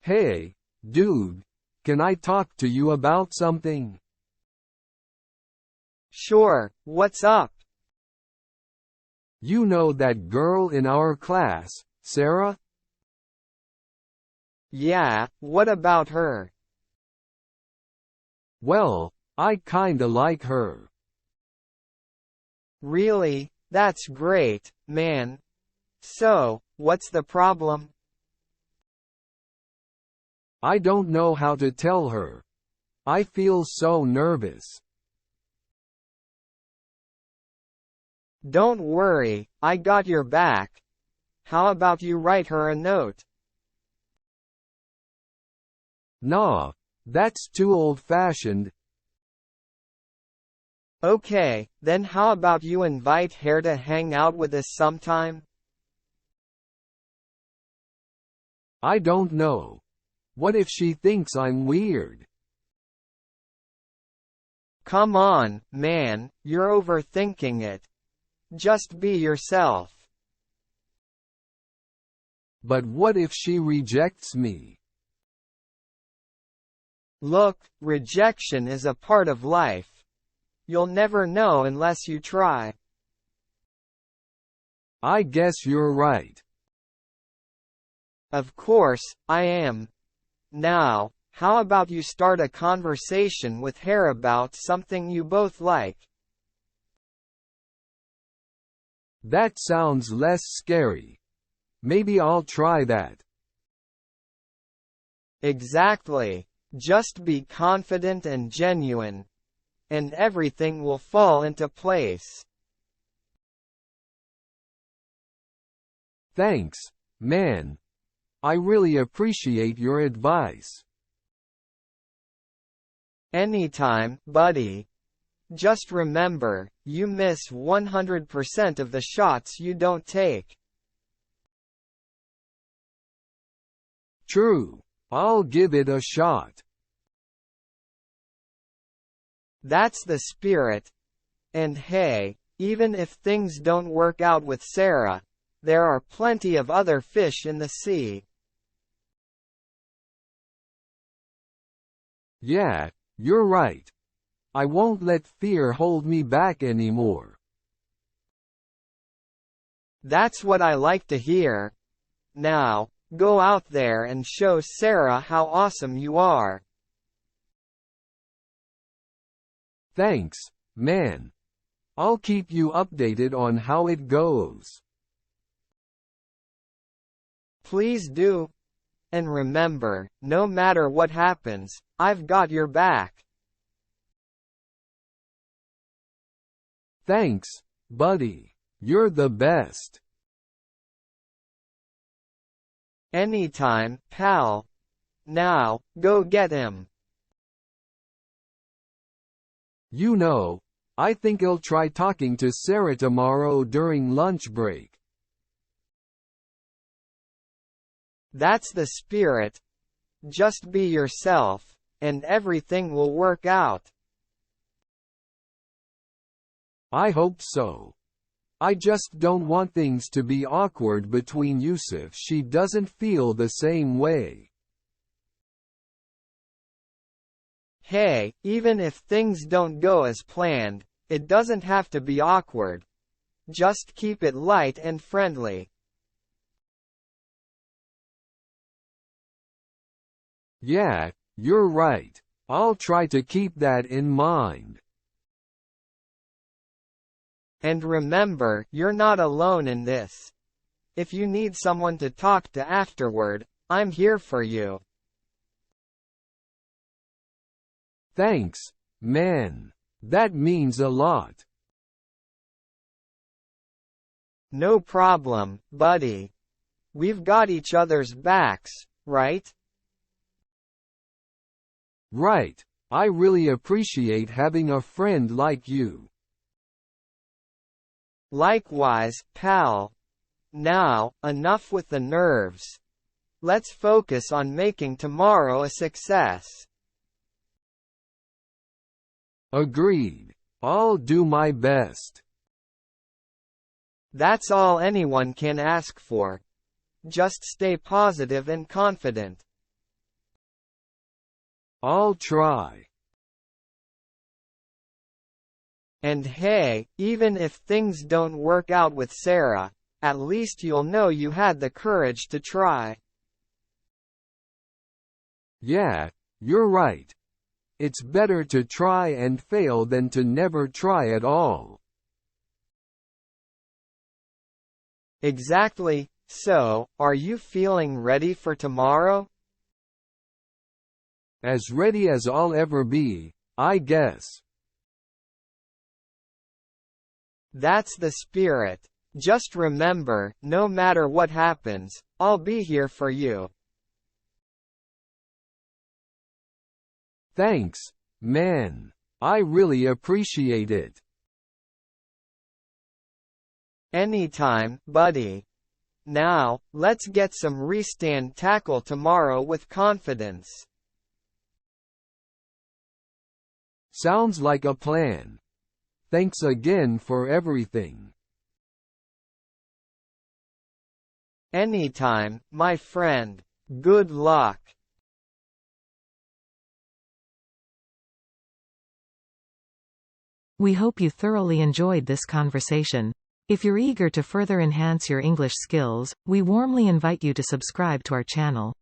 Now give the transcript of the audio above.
Hey, dude, can I talk to you about something? Sure, what's up? You know that girl in our class, Sarah? Yeah, what about her? Well, I kinda like her. Really? That's great, man. So, what's the problem? I don't know how to tell her. I feel so nervous. Don't worry, I got your back. How about you write her a note? Nah, that's too old-fashioned. Okay, then how about you invite her to hang out with us sometime? I don't know. What if she thinks I'm weird? Come on, man, you're overthinking it. Just be yourself. But what if she rejects me? Look, rejection is a part of life. You'll never know unless you try. I guess you're right. Of course, I am. Now, how about you start a conversation with her about something you both like? That sounds less scary. Maybe I'll try that. Exactly. Just be confident and genuine. And everything will fall into place. Thanks, man. I really appreciate your advice. Anytime, buddy. Just remember, you miss 100% of the shots you don't take. True. I'll give it a shot. That's the spirit. And hey, even if things don't work out with Sarah, there are plenty of other fish in the sea. Yeah, you're right. I won't let fear hold me back anymore. That's what I like to hear. Now, go out there and show Sarah how awesome you are. Thanks, man. I'll keep you updated on how it goes. Please do. And remember, no matter what happens, I've got your back. Thanks, buddy. You're the best. Anytime, pal. Now, go get him. You know, I think I'll try talking to Sarah tomorrow during lunch break. That's the spirit. Just be yourself, and everything will work out. I hope so. I just don't want things to be awkward between us if she doesn't feel the same way. Hey, even if things don't go as planned, it doesn't have to be awkward. Just keep it light and friendly. Yeah, you're right. I'll try to keep that in mind. And remember, you're not alone in this. If you need someone to talk to afterward, I'm here for you. Thanks, man. That means a lot. No problem, buddy. We've got each other's backs, right? Right. I really appreciate having a friend like you. Likewise, pal. Now, enough with the nerves. Let's focus on making tomorrow a success. Agreed. I'll do my best. That's all anyone can ask for. Just stay positive and confident. I'll try. And hey, even if things don't work out with Sarah, at least you'll know you had the courage to try. Yeah, you're right. It's better to try and fail than to never try at all. Exactly. So, are you feeling ready for tomorrow? As ready as I'll ever be, I guess. That's the spirit. Just remember, no matter what happens, I'll be here for you. Thanks, man. I really appreciate it. Anytime, buddy. Now, let's get some restand tackle tomorrow with confidence. Sounds like a plan. Thanks again for everything. Anytime, my friend. Good luck. We hope you thoroughly enjoyed this conversation. If you're eager to further enhance your English skills, we warmly invite you to subscribe to our channel.